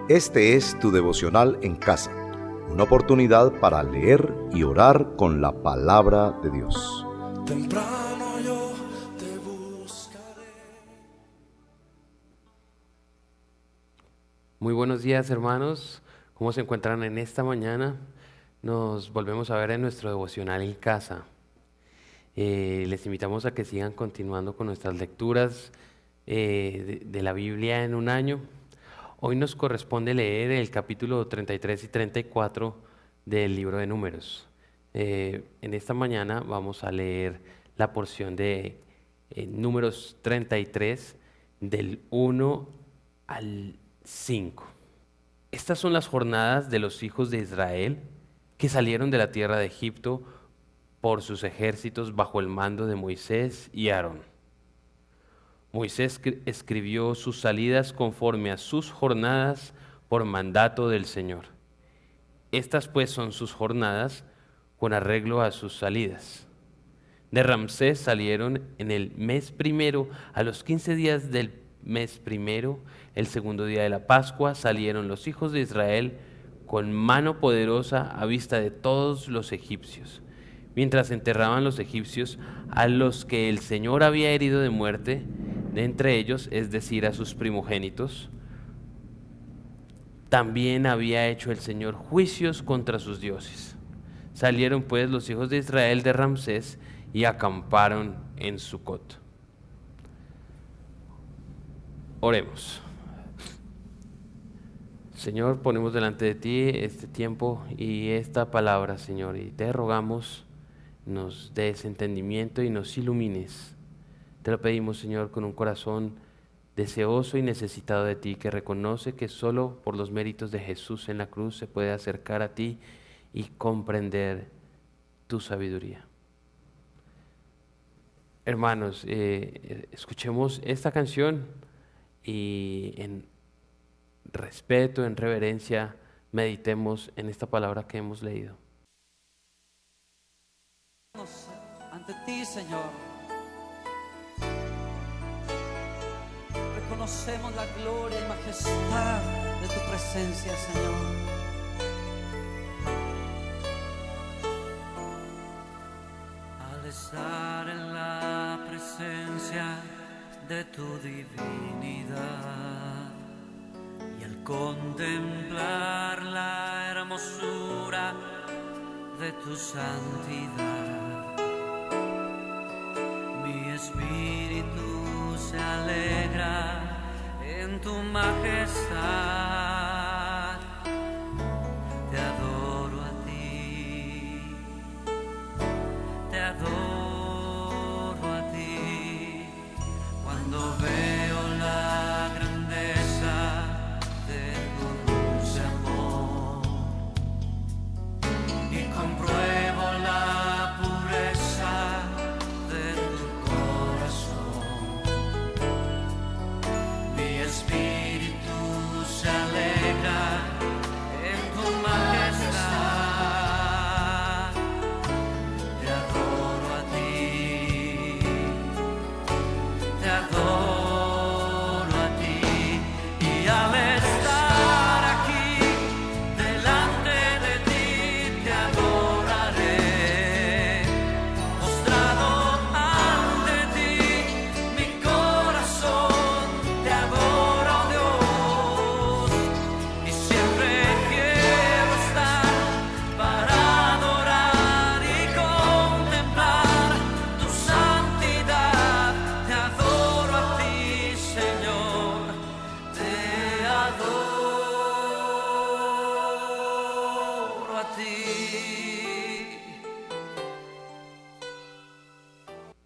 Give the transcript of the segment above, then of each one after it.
Este es tu devocional en casa, una oportunidad para leer y orar con la palabra de Dios. Temprano yo te buscaré. Muy buenos días, hermanos. ¿Cómo se encuentran en esta mañana? Nos volvemos a ver en nuestro devocional en casa. Les invitamos a que sigan continuando con nuestras lecturas de la Biblia en un año. Hoy nos corresponde leer el capítulo 33 y 34 del libro de Números. En esta mañana vamos a leer la porción de Números 33 del 1 al 5. Estas son las jornadas de los hijos de Israel que salieron de la tierra de Egipto por sus ejércitos bajo el mando de Moisés y Aarón. Moisés escribió sus salidas conforme a sus jornadas por mandato del Señor. Estas pues son sus jornadas con arreglo a sus salidas. De Ramsés salieron en el mes primero, a los 15 días del mes primero, el segundo día de la Pascua, salieron los hijos de Israel con mano poderosa a vista de todos los egipcios, mientras enterraban los egipcios a los que el Señor había herido de muerte, de entre ellos, es decir, a sus primogénitos. También había hecho el Señor juicios contra sus dioses. Salieron pues los hijos de Israel de Ramsés y acamparon en Sucot. Oremos. Señor, ponemos delante de ti este tiempo y esta palabra, Señor, y te rogamos nos des entendimiento y nos ilumines. Te lo pedimos, Señor, con un corazón deseoso y necesitado de ti, que reconoce que solo por los méritos de Jesús en la cruz se puede acercar a ti y comprender tu sabiduría. Hermanos, escuchemos esta canción y en respeto, en reverencia, meditemos en esta palabra que hemos leído. Ante ti, Señor, reconocemos la gloria y majestad de tu presencia, Señor. Al estar en la presencia de tu divinidad y al contemplar la hermosura de tu santidad, mi espíritu se alegra en tu majestad. Te adoro a ti, te adoro a ti. Cuando veo la grandeza de tu dulce amor y compruebo la pureza de tu corazón, mi espíritu se alegra en tu majestad. Te adoro a ti, te adoro a ti, y al estar aquí delante de ti te adoraré, postrado ante ti, mi corazón te adora, oh Dios, y siempre quiero estar para adorar y contemplar tu santidad. Te adoro a ti, Señor, te adoro a ti.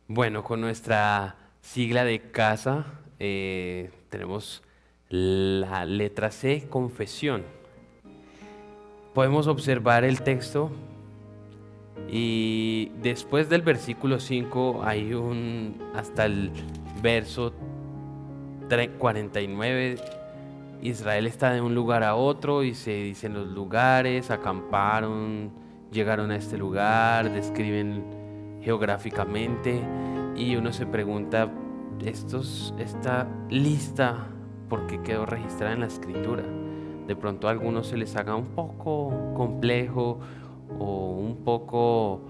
Bueno, con nuestra sigla de casa tenemos la letra C, confesión. Podemos observar el texto y después del versículo 5 hay hasta el verso 49. Israel está de un lugar a otro y se dicen los lugares, acamparon, llegaron a este lugar, describen geográficamente y uno se pregunta, esta lista, ¿por qué quedó registrada en la escritura? de pronto a algunos se les haga un poco complejo o un poco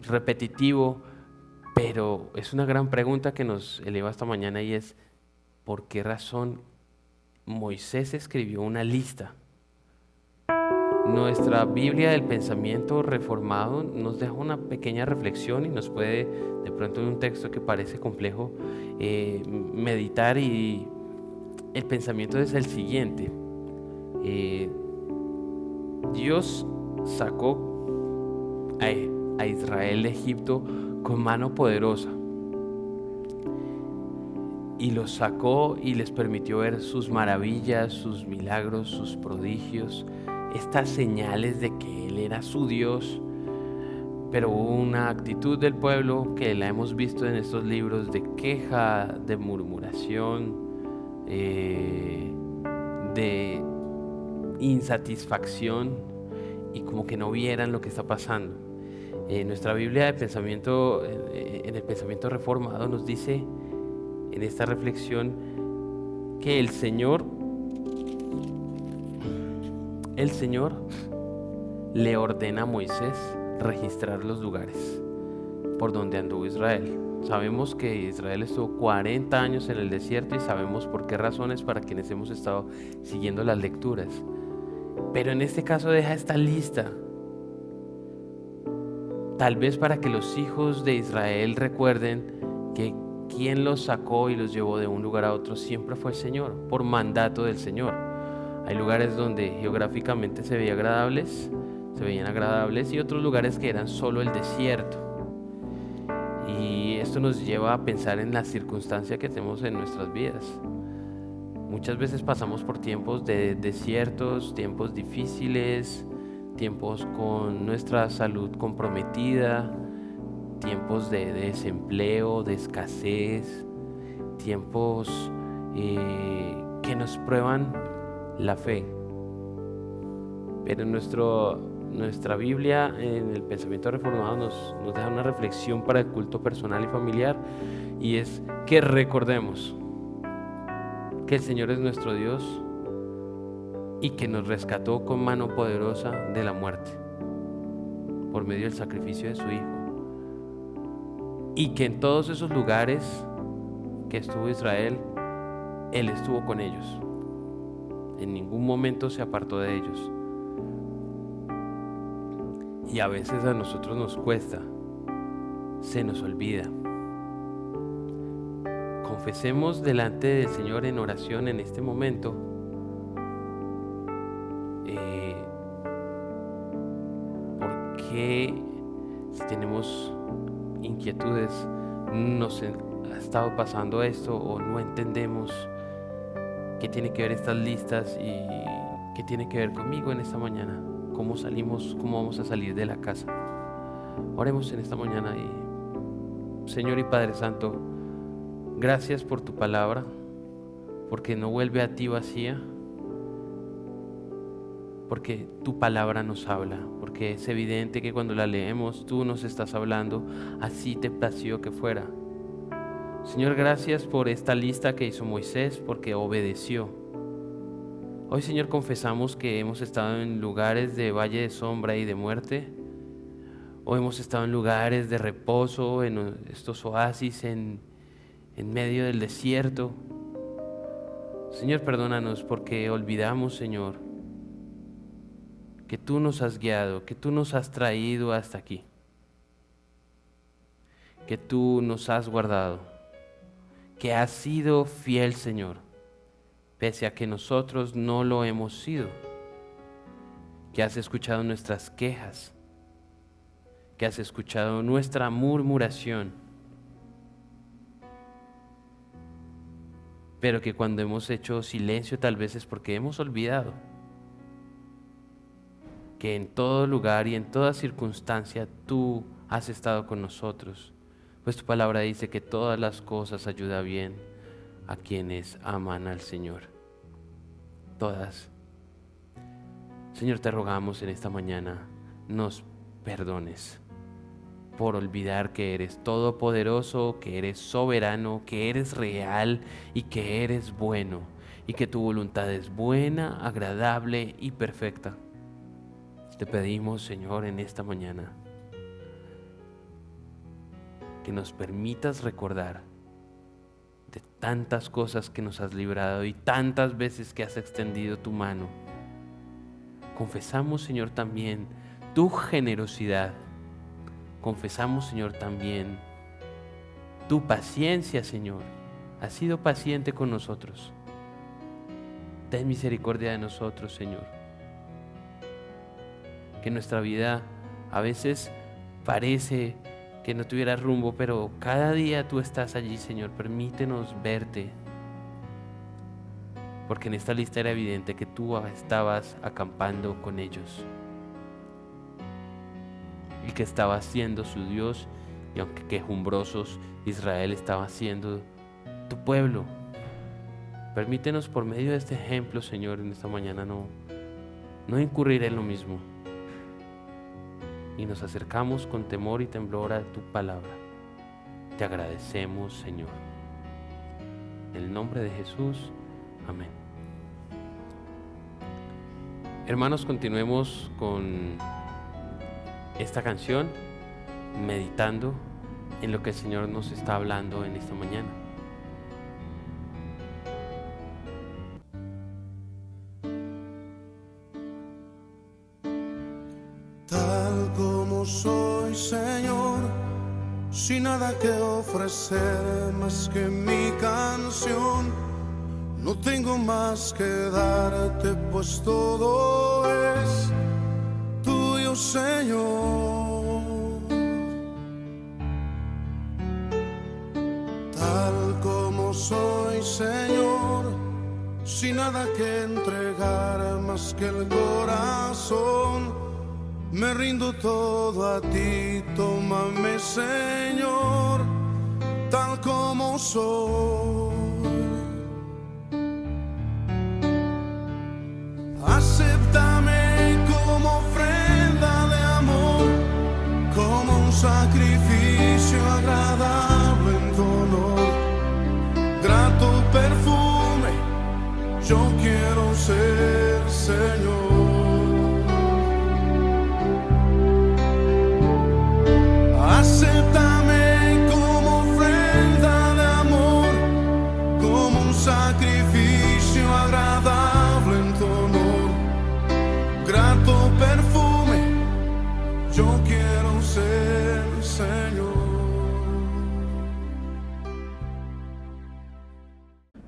repetitivo, pero es una gran pregunta que nos eleva esta mañana y es: ¿por qué razón Moisés escribió una lista? Nuestra Biblia del pensamiento reformado nos deja una pequeña reflexión y nos puede, de pronto en un texto que parece complejo, meditar, y el pensamiento es el siguiente. Dios sacó a Israel de Egipto con mano poderosa y los sacó y les permitió ver sus maravillas, sus milagros, sus prodigios, estas señales de que Él era su Dios. Pero hubo una actitud del pueblo que la hemos visto en estos libros, de queja, de murmuración, de insatisfacción, y como que no vieran lo que está pasando. Nuestra Biblia de pensamiento, en el pensamiento reformado, nos dice en esta reflexión que el Señor le ordena a Moisés registrar los lugares por donde anduvo Israel. Sabemos que Israel estuvo 40 años en el desierto y sabemos por qué razones para quienes hemos estado siguiendo las lecturas. Pero en este caso deja esta lista, tal vez para que los hijos de Israel recuerden que quien los sacó y los llevó de un lugar a otro siempre fue el Señor, por mandato del Señor. Hay lugares donde geográficamente se veían agradables y otros lugares que eran solo el desierto. Y esto nos lleva a pensar en la circunstancia que tenemos en nuestras vidas. Muchas veces pasamos por tiempos de desiertos, tiempos difíciles, tiempos con nuestra salud comprometida, tiempos de desempleo, de escasez, tiempos que nos prueban la fe. Pero nuestra Biblia en el pensamiento reformado nos deja una reflexión para el culto personal y familiar, y es que recordemos que el Señor es nuestro Dios y que nos rescató con mano poderosa de la muerte por medio del sacrificio de su Hijo, y que en todos esos lugares que estuvo Israel, Él estuvo con ellos. En ningún momento se apartó de ellos. Y a veces a nosotros nos cuesta, se nos olvida. Confesemos delante del Señor en oración en este momento por qué, si tenemos inquietudes, nos ha estado pasando esto, o no entendemos qué tiene que ver estas listas y qué tiene que ver conmigo en esta mañana. ¿Cómo salimos? ¿Cómo vamos a salir de la casa? Oremos en esta mañana. Y Señor y Padre Santo, gracias por tu palabra, porque no vuelve a ti vacía, porque tu palabra nos habla, porque es evidente que cuando la leemos tú nos estás hablando, así te plació que fuera. Señor, gracias por esta lista que hizo Moisés, porque obedeció. Hoy, Señor, confesamos que hemos estado en lugares de valle de sombra y de muerte, o hemos estado en lugares de reposo, en estos oasis en medio del desierto. Señor, perdónanos porque olvidamos, Señor, que tú nos has guiado, que tú nos has traído hasta aquí, que tú nos has guardado, que has sido fiel, Señor, pese a que nosotros no lo hemos sido, que has escuchado nuestras quejas, que has escuchado nuestra murmuración, pero que cuando hemos hecho silencio tal vez es porque hemos olvidado que en todo lugar y en toda circunstancia tú has estado con nosotros, pues tu palabra dice que todas las cosas ayudan bien a quienes aman al Señor. Todas. Señor, te rogamos en esta mañana, nos perdones. por olvidar que eres todopoderoso, que eres soberano, que eres real y que eres bueno, y que tu voluntad es buena, agradable y perfecta. Te pedimos, Señor, en esta mañana, que nos permitas recordar de tantas cosas que nos has librado y tantas veces que has extendido tu mano. Confesamos, Señor, también tu generosidad. Confesamos, Señor, también tu paciencia, Señor. Has sido paciente con nosotros. Ten misericordia de nosotros, Señor. Que nuestra vida a veces parece que no tuviera rumbo, pero cada día tú estás allí, Señor. Permítenos verte, porque en esta lista era evidente que tú estabas acampando con ellos y que estabas siendo su Dios, y aunque quejumbrosos, Israel estaba siendo tu pueblo. Permítenos por medio de este ejemplo, Señor, en esta mañana no incurrir en lo mismo. Y nos acercamos con temor y temblor a tu palabra. Te agradecemos, Señor. En el nombre de Jesús, amén. Hermanos, continuemos con esta canción, meditando en lo que el Señor nos está hablando en esta mañana. Tal como soy, Señor, sin nada que ofrecer más que mi canción. No tengo más que darte, pues todo es tuyo, Señor. Tal como soy, Señor, sin nada que entregar más que el corazón. Me rindo todo a ti, tómame, Señor, tal como soy. Acéptame como ofrenda de amor, como un sacrificio agradable en tu honor. Grato perfume, yo quiero ser, Señor. Acéptame como ofrenda de amor, como un sacrificio agradable en tu honor. Grato perfume, yo quiero ser, Señor.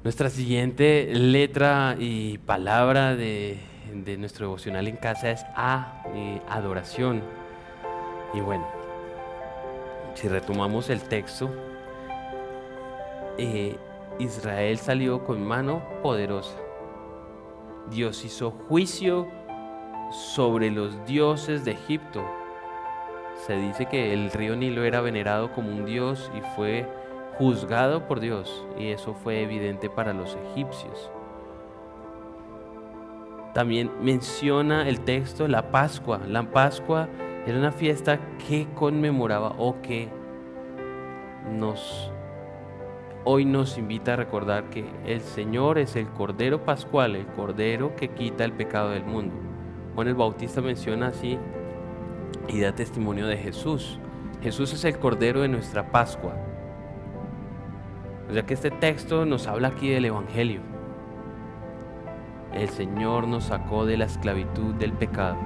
Nuestra siguiente letra y palabra de nuestro devocional en casa es adoración. Y bueno, si retomamos el texto, Israel salió con mano poderosa. Dios hizo juicio sobre los dioses de Egipto. Se dice que el río Nilo era venerado como un dios y fue juzgado por Dios, y eso fue evidente para los egipcios. También menciona el texto la Pascua. La Pascua era una fiesta que conmemoraba o que hoy nos invita a recordar que el Señor es el Cordero Pascual, el Cordero que quita el pecado del mundo. Juan el Bautista menciona así y da testimonio de Jesús. Jesús es el Cordero de nuestra Pascua. O sea que este texto nos habla aquí del Evangelio. El Señor nos sacó de la esclavitud del pecado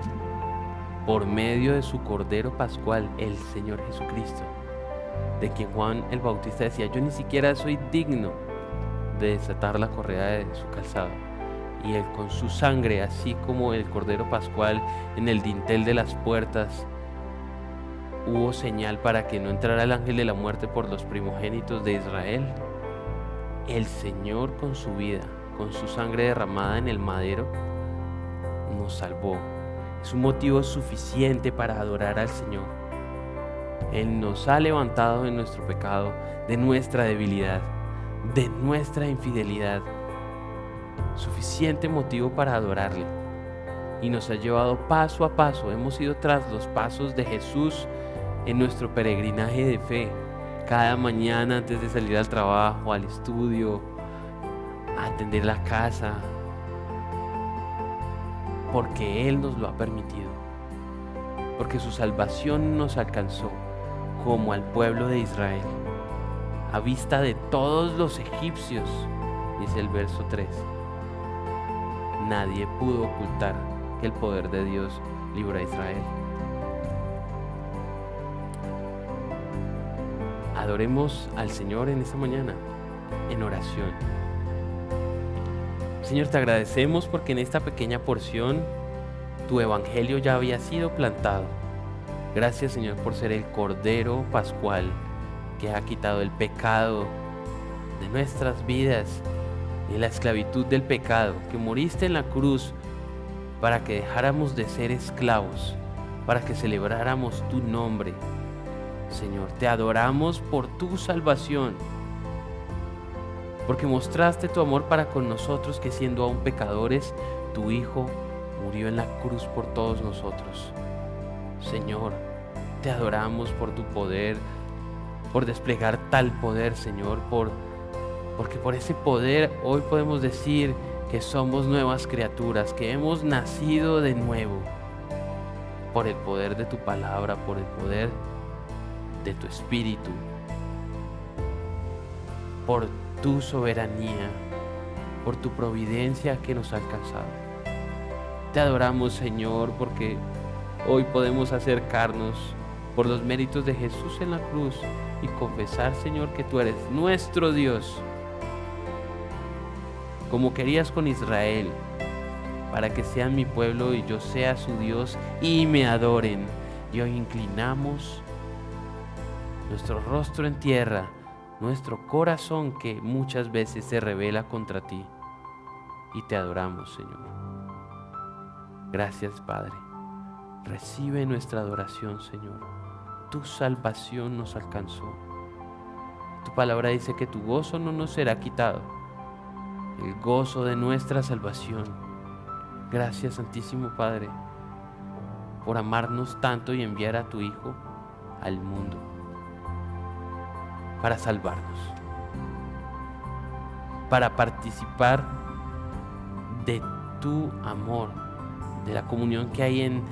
por medio de su Cordero Pascual, el Señor Jesucristo, de quien Juan el Bautista decía: yo ni siquiera soy digno de desatar la correa de su calzado. Y Él con su sangre, así como el Cordero Pascual en el dintel de las puertas, hubo señal para que no entrara el ángel de la muerte por los primogénitos de Israel. El Señor con su vida, con su sangre derramada en el madero, nos salvó. Es un motivo suficiente para adorar al Señor. Él nos ha levantado de nuestro pecado, de nuestra debilidad, de nuestra infidelidad. Suficiente motivo para adorarle. Y nos ha llevado paso a paso. Hemos ido tras los pasos de Jesús en nuestro peregrinaje de fe, cada mañana antes de salir al trabajo, al estudio, a atender la casa, porque Él nos lo ha permitido, porque su salvación nos alcanzó como al pueblo de Israel, a vista de todos los egipcios, dice el verso 3. Nadie pudo ocultar que el poder de Dios libró a Israel. Adoremos al Señor en esta mañana, en oración. Señor, te agradecemos porque en esta pequeña porción tu evangelio ya había sido plantado. Gracias, Señor, por ser el Cordero Pascual que ha quitado el pecado de nuestras vidas y la esclavitud del pecado, que moriste en la cruz para que dejáramos de ser esclavos, para que celebráramos tu nombre. Señor, te adoramos por tu salvación, porque mostraste tu amor para con nosotros, que siendo aún pecadores, tu Hijo murió en la cruz por todos nosotros. Señor, te adoramos por tu poder, por desplegar tal poder, Señor, porque por ese poder hoy podemos decir que somos nuevas criaturas, que hemos nacido de nuevo, por el poder de tu palabra, por el poder de tu Espíritu, por tu soberanía, por tu providencia que nos ha alcanzado. Te adoramos, Señor, porque hoy podemos acercarnos por los méritos de Jesús en la cruz y confesar, Señor, que tú eres nuestro Dios, como querías con Israel, para que sean mi pueblo y yo sea su Dios y me adoren. Y hoy inclinamos nuestro rostro en tierra, nuestro corazón que muchas veces se rebela contra ti, y te adoramos, Señor. Gracias, Padre. Recibe nuestra adoración, Señor. Tu salvación nos alcanzó. Tu palabra dice que tu gozo no nos será quitado, el gozo de nuestra salvación. Gracias, Santísimo Padre, por amarnos tanto y enviar a tu Hijo al mundo para salvarnos, para participar de tu amor, de la comunión que hay en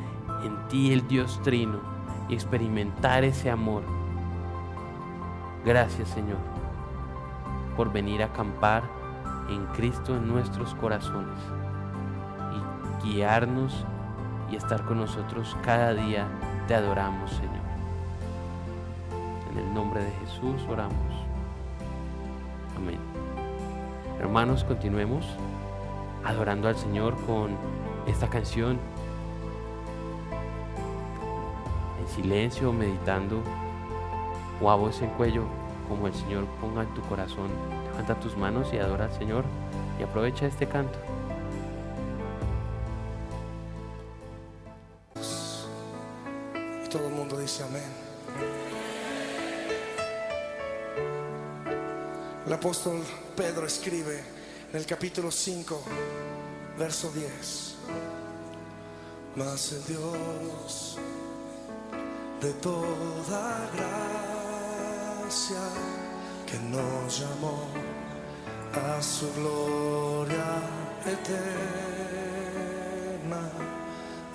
ti, el Dios Trino, y experimentar ese amor. Gracias, Señor, por venir a acampar en Cristo en nuestros corazones y guiarnos y estar con nosotros cada día. Te adoramos, Señor. En el nombre de Jesús oramos. Amén. Hermanos, continuemos adorando al Señor con esta canción, en silencio, meditando, o a voz en cuello, como el Señor ponga en tu corazón. Levanta tus manos y adora al Señor y aprovecha este canto. Y todo el mundo dice amén. El apóstol Pedro escribe en el capítulo 5, verso 10: mas el Dios de toda gracia, que nos llamó a su gloria eterna,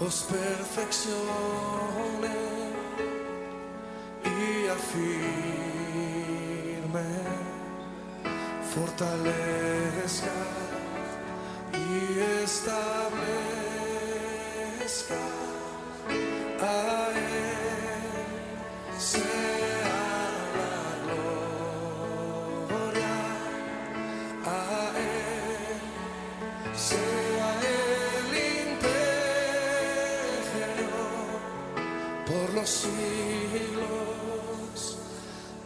os perfeccione y afirme, fortalezca y establezca. A Él sea la gloria, a Él sea el imperio por los siglos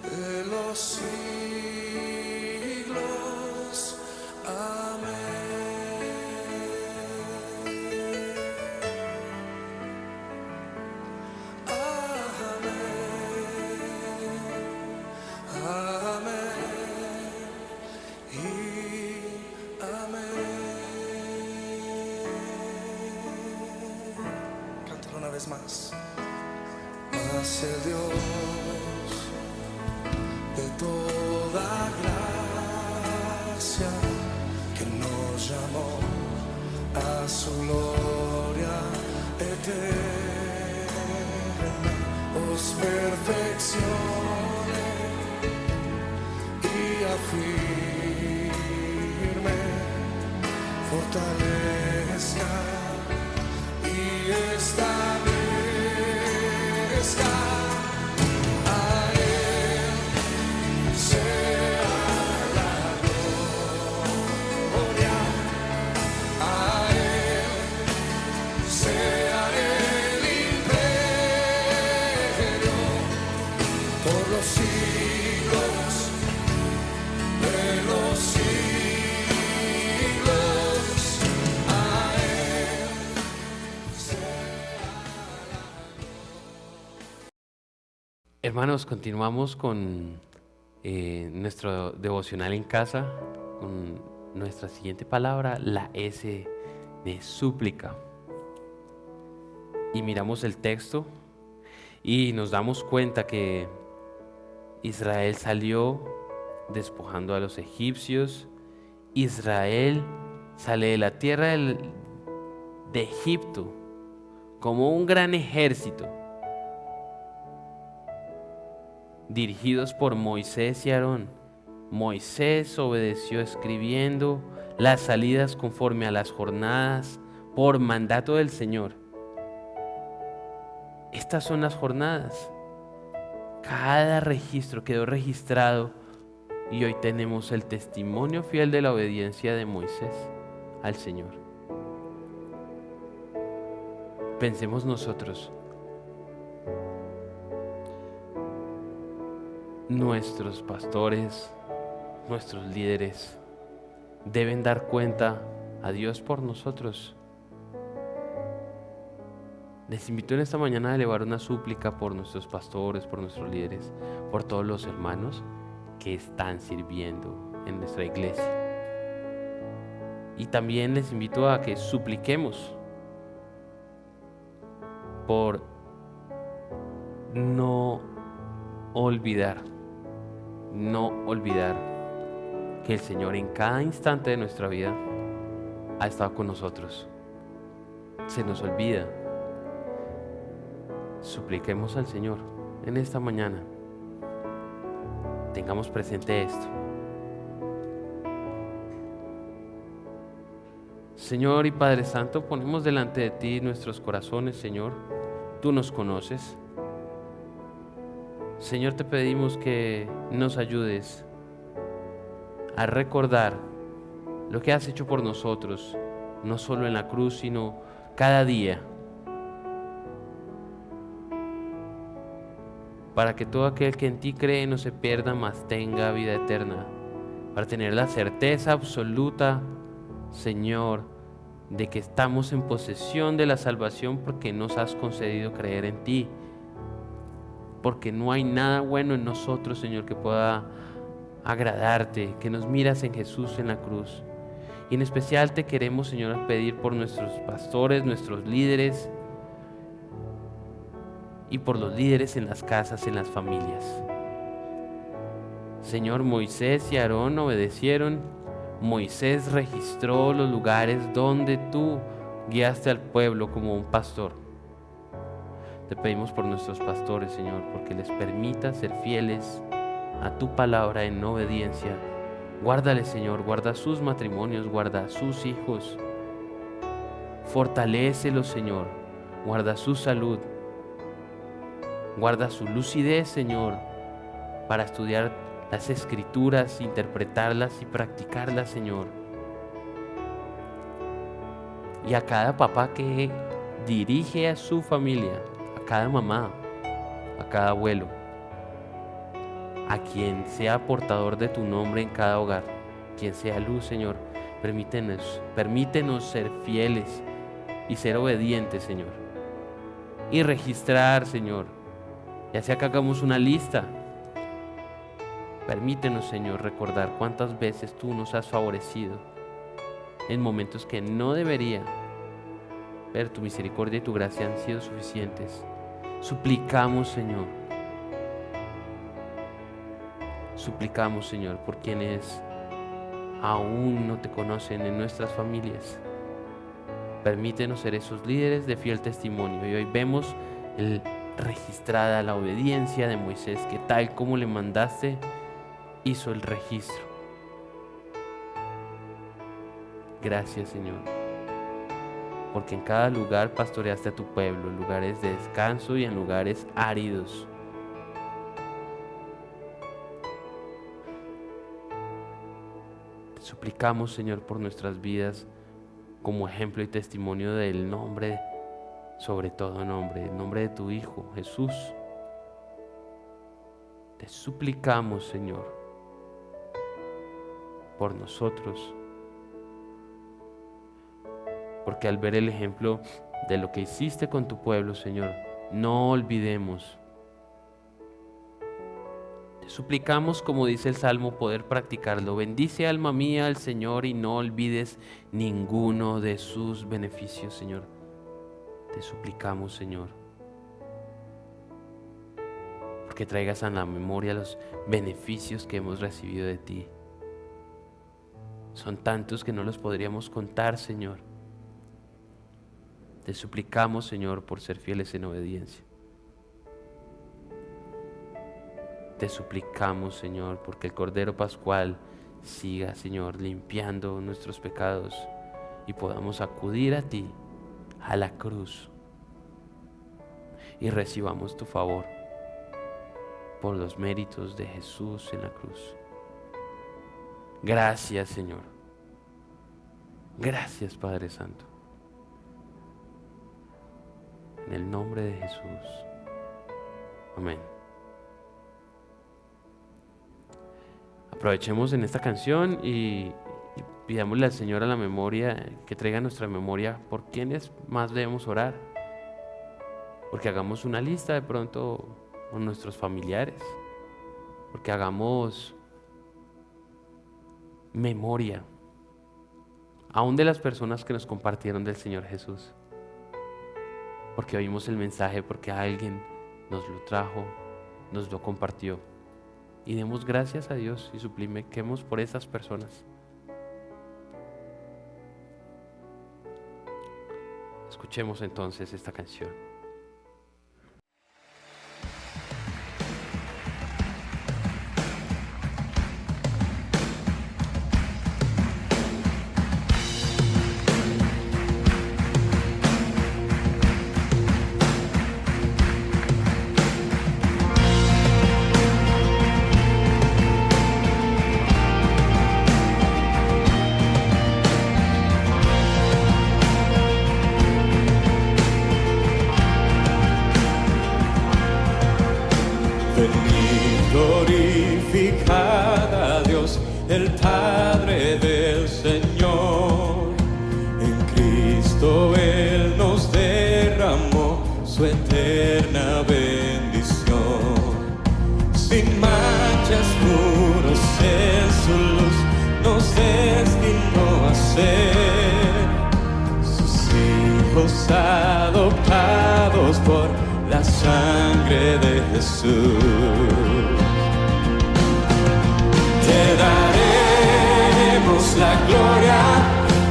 de los siglos. Amén. Más. mas el Dios de toda gracia que nos llamó a su gloria eterna, os perfeccione y afirme, fortalezca y establezca. A Él sea la gloria, a Él sea el imperio por los siglos de los siglos. A Él Hermanos, continuamos con nuestro devocional en casa, con nuestra siguiente palabra, la S de súplica. Y miramos el texto y nos damos cuenta que Israel salió despojando a los egipcios. Israel sale de la tierra de Egipto como un gran ejército, dirigidos por Moisés y Aarón. Moisés obedeció escribiendo las salidas conforme a las jornadas por mandato del Señor. Estas son las jornadas. Cada registro quedó registrado y hoy tenemos el testimonio fiel de la obediencia de Moisés al Señor. Pensemos nosotros. Nuestros pastores, nuestros líderes deben dar cuenta a Dios por nosotros. Les invito en esta mañana a elevar una súplica por nuestros pastores, por nuestros líderes, por todos los hermanos que están sirviendo en nuestra iglesia. Y también les invito a que supliquemos por no olvidar que el Señor en cada instante de nuestra vida ha estado con nosotros. Se nos olvida. Supliquemos al Señor en esta mañana. Tengamos presente esto. Señor y Padre Santo, ponemos delante de ti nuestros corazones, Señor. Tú nos conoces. Señor, te pedimos que nos ayudes a recordar lo que has hecho por nosotros, no solo en la cruz, sino cada día, para que todo aquel que en ti cree no se pierda, mas tenga vida eterna, para tener la certeza absoluta, Señor, de que estamos en posesión de la salvación porque nos has concedido creer en ti. Porque no hay nada bueno en nosotros, Señor, que pueda agradarte, que nos miras en Jesús en la cruz. Y en especial te queremos, Señor, pedir por nuestros pastores, nuestros líderes, y por los líderes en las casas, en las familias. Señor, Moisés y Aarón obedecieron. Moisés registró los lugares donde tú guiaste al pueblo como un pastor. Te pedimos por nuestros pastores, Señor, porque les permita ser fieles a tu palabra en obediencia. Guárdales, Señor, guarda sus matrimonios, guarda a sus hijos. Fortalécelos, Señor, guarda su salud. Guarda su lucidez, Señor, para estudiar las Escrituras, interpretarlas y practicarlas, Señor. Y a cada papá que dirige a su familia, a cada mamá, a cada abuelo, a quien sea portador de tu nombre en cada hogar, quien sea luz, Señor, permítenos ser fieles y ser obedientes, Señor. Y registrar, Señor, ya sea que hagamos una lista. Permítenos, Señor, recordar cuántas veces tú nos has favorecido en momentos que no debería, pero tu misericordia y tu gracia han sido suficientes. Suplicamos, Señor. Suplicamos, Señor, por quienes aún no te conocen en nuestras familias. Permítenos ser esos líderes de fiel testimonio. Y hoy vemos registrada la obediencia de Moisés, que tal como le mandaste, hizo el registro. Gracias, Señor, porque en cada lugar pastoreaste a tu pueblo, en lugares de descanso y en lugares áridos. Te suplicamos, Señor, por nuestras vidas, como ejemplo y testimonio del nombre, sobre todo nombre, el nombre de tu Hijo, Jesús. Te suplicamos, Señor, por nosotros, porque al ver el ejemplo de lo que hiciste con tu pueblo, Señor, no olvidemos. Te suplicamos, como dice el Salmo, poder practicarlo. Bendice, alma mía, al Señor, y no olvides ninguno de sus beneficios, Señor. Te suplicamos, Señor, porque traigas a la memoria los beneficios que hemos recibido de ti. Son tantos que no los podríamos contar, Señor. Te suplicamos, Señor, por ser fieles en obediencia. Te suplicamos, Señor, porque el Cordero Pascual siga, Señor, limpiando nuestros pecados y podamos acudir a ti, a la cruz, y recibamos tu favor por los méritos de Jesús en la cruz. Gracias, Señor. Gracias, Padre Santo. En el nombre de Jesús. Amén. Aprovechemos en esta canción y pidámosle al Señor a la memoria, que traiga a nuestra memoria por quiénes más debemos orar. Porque hagamos una lista de pronto con nuestros familiares. Porque hagamos memoria aún de las personas que nos compartieron del Señor Jesús. Porque oímos el mensaje, porque alguien nos lo trajo, nos lo compartió. Y demos gracias a Dios y supliquemos por esas personas. Escuchemos entonces esta canción. Glorificad a Dios, el Padre del Señor. En Cristo Él nos derramó su eterna bendición. Sin manchas, puros en su luz, nos destinó a ser sus hijos adoptados por la sangre de Jesús. Te daremos la gloria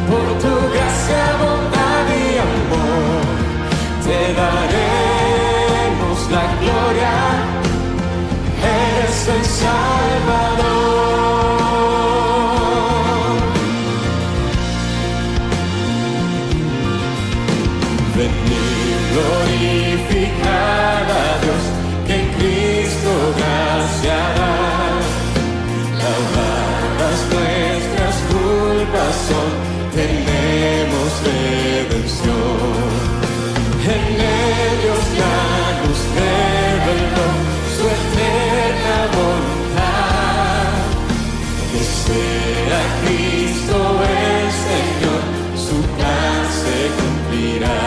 por tu gracia, bondad y amor. Te daremos la gloria, eres el Salvador. Venid, glorificad a Dios, que en Cristo gracia da. Lavadas nuestras culpas son, tenemos redención. En ellos la luz reveló su eterna voluntad. Que sea Cristo el Señor, su plan se cumplirá.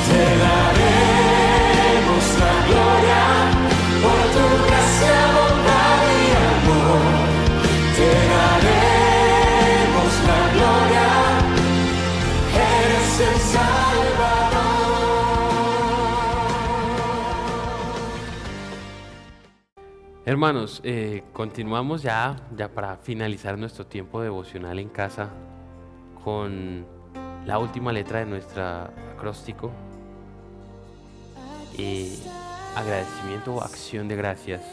Te daremos la gloria por tu gracia, bondad y amor. Te daremos la Hermanos, continuamos ya para finalizar nuestro tiempo devocional en casa con la última letra de nuestro acróstico. Agradecimiento o acción de gracias.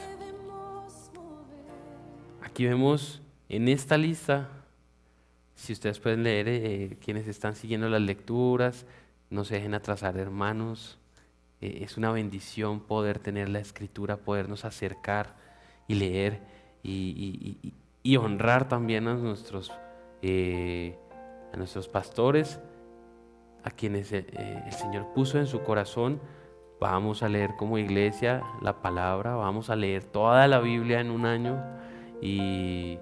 Aquí vemos en esta lista, si ustedes pueden leer, quienes están siguiendo las lecturas, no se dejen atrasar, hermanos. Es una bendición poder tener la escritura, podernos acercar y leer y honrar también a nuestros pastores, a quienes el Señor puso en su corazón. Vamos a leer como iglesia la palabra, vamos a leer toda la Biblia en un año y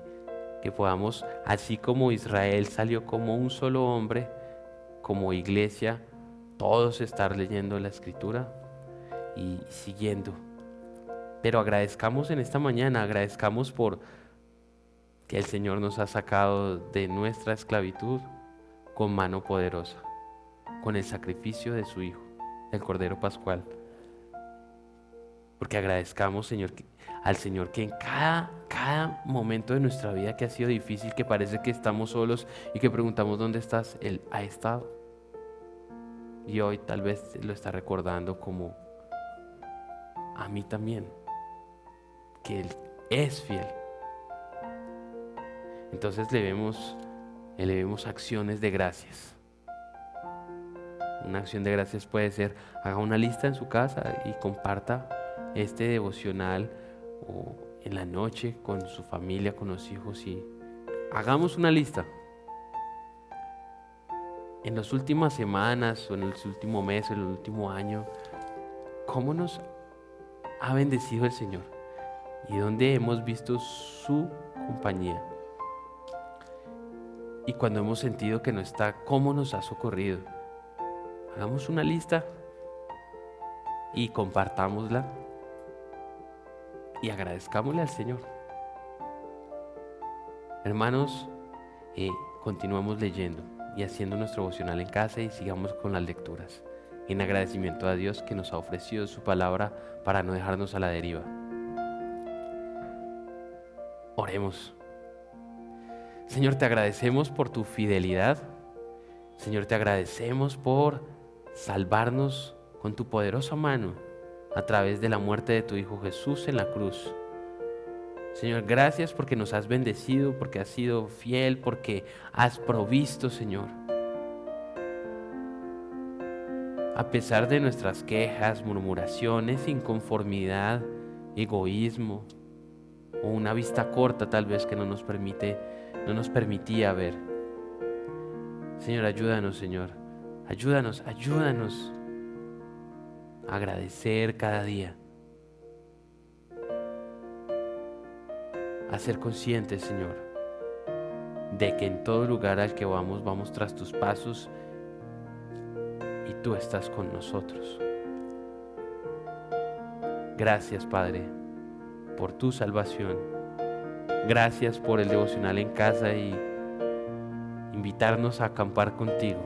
que podamos, así como Israel salió como un solo hombre, como iglesia, todos estar leyendo la escritura y siguiendo. Pero agradezcamos en esta mañana, agradezcamos por que el Señor nos ha sacado de nuestra esclavitud con mano poderosa, con el sacrificio de su Hijo, el Cordero Pascual. Porque agradezcamos, al Señor que en cada momento de nuestra vida que ha sido difícil, que parece que estamos solos y que preguntamos ¿dónde estás? Él ha estado. Y hoy tal vez lo está recordando como a mí también, que Él es fiel. Entonces le debemos acciones de gracias. Una acción de gracias puede ser, haga una lista en su casa y comparta este devocional o en la noche con su familia, con los hijos, y hagamos una lista. En las últimas semanas o en el último mes o en el último año, ¿cómo nos ha bendecido el Señor? ¿Y dónde hemos visto su compañía? Y cuando hemos sentido que no está, ¿cómo nos ha socorrido? Hagamos una lista y compartámosla y agradezcámosle al Señor. Hermanos, continuamos leyendo y haciendo nuestro devocional en casa y sigamos con las lecturas, en agradecimiento a Dios que nos ha ofrecido su palabra para no dejarnos a la deriva. Oremos. Señor, te agradecemos por tu fidelidad. Señor, te agradecemos por salvarnos con tu poderosa mano a través de la muerte de tu Hijo Jesús en la cruz. Señor, gracias porque nos has bendecido, porque has sido fiel, porque has provisto, Señor. A pesar de nuestras quejas, murmuraciones, inconformidad, egoísmo o una vista corta tal vez que no nos permitía ver. Señor, ayúdanos, Señor. Ayúdanos a agradecer cada día. A ser conscientes, Señor, de que en todo lugar al que vamos tras tus pasos y tú estás con nosotros. Gracias, Padre, por tu salvación. Gracias por el devocional en casa y invitarnos a acampar contigo,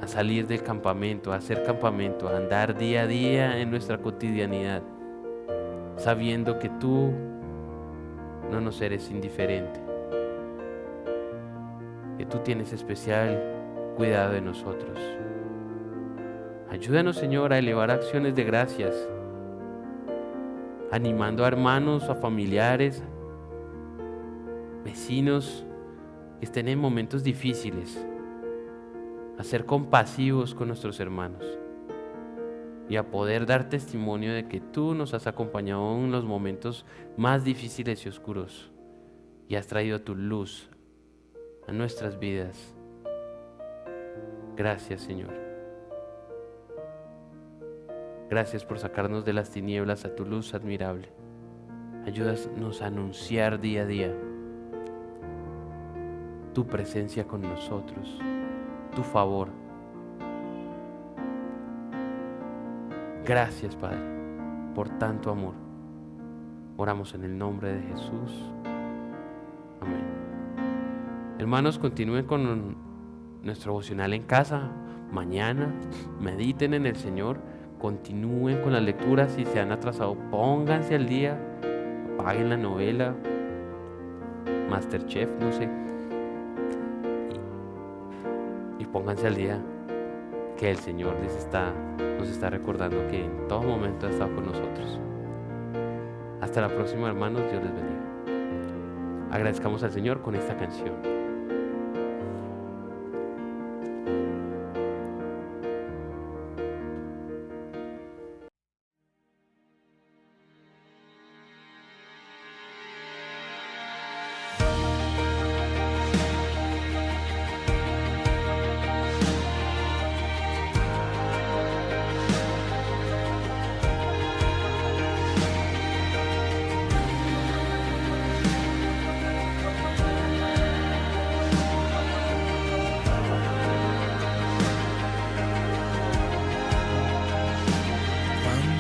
a salir del campamento, a hacer campamento, a andar día a día en nuestra cotidianidad, sabiendo que tú no nos eres indiferente, que tú tienes especial cuidado de nosotros. Ayúdanos, Señor, a elevar acciones de gracias, animando a hermanos, a familiares, vecinos que estén en momentos difíciles, a ser compasivos con nuestros hermanos y a poder dar testimonio de que tú nos has acompañado en los momentos más difíciles y oscuros y has traído tu luz a nuestras vidas. Gracias, Señor. Gracias por sacarnos de las tinieblas a tu luz admirable. Ayúdanos a anunciar día a día tu presencia con nosotros, tu favor. Gracias, Padre, por tanto amor. Oramos en el nombre de Jesús. Amén. Hermanos, continúen con nuestro devocional en casa. Mañana mediten en el Señor. continúen con las lecturas. Si se han atrasado, pónganse al día, apaguen la novela, Masterchef, no sé, y pónganse al día, que el Señor nos está recordando que en todo momento ha estado con nosotros. Hasta la próxima, hermanos. Dios les bendiga. Agradezcamos al Señor con esta canción.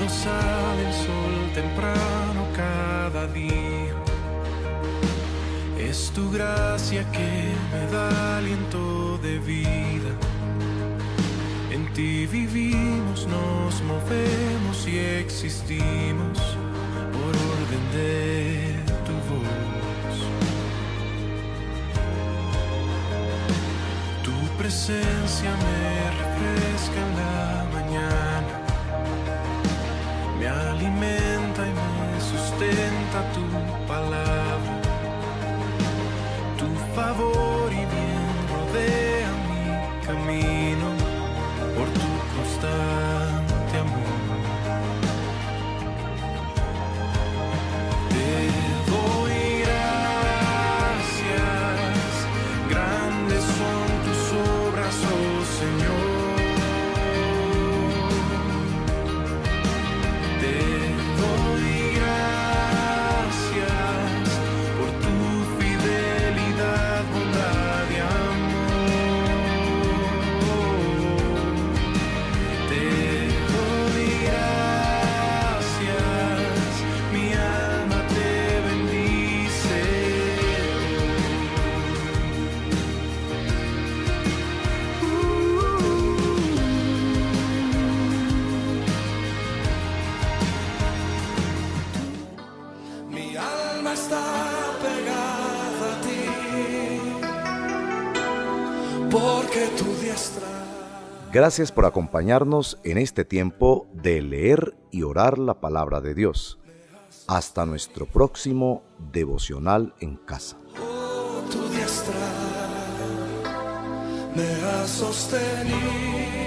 Sale el sol temprano cada día. Es tu gracia que me da aliento de vida. En ti vivimos, nos movemos y existimos por orden de tu voz. Tu presencia me refresca en la mañana. Me alimenta y me sustenta tu palabra. Tu favor y bien rodea mi camino por tu constante amor. Te doy gracias, grandes son tus obras, oh Señor. Porque tu diestra. Gracias por acompañarnos en este tiempo de leer y orar la palabra de Dios. Hasta nuestro próximo devocional en casa. Tu diestra me ha sostenido.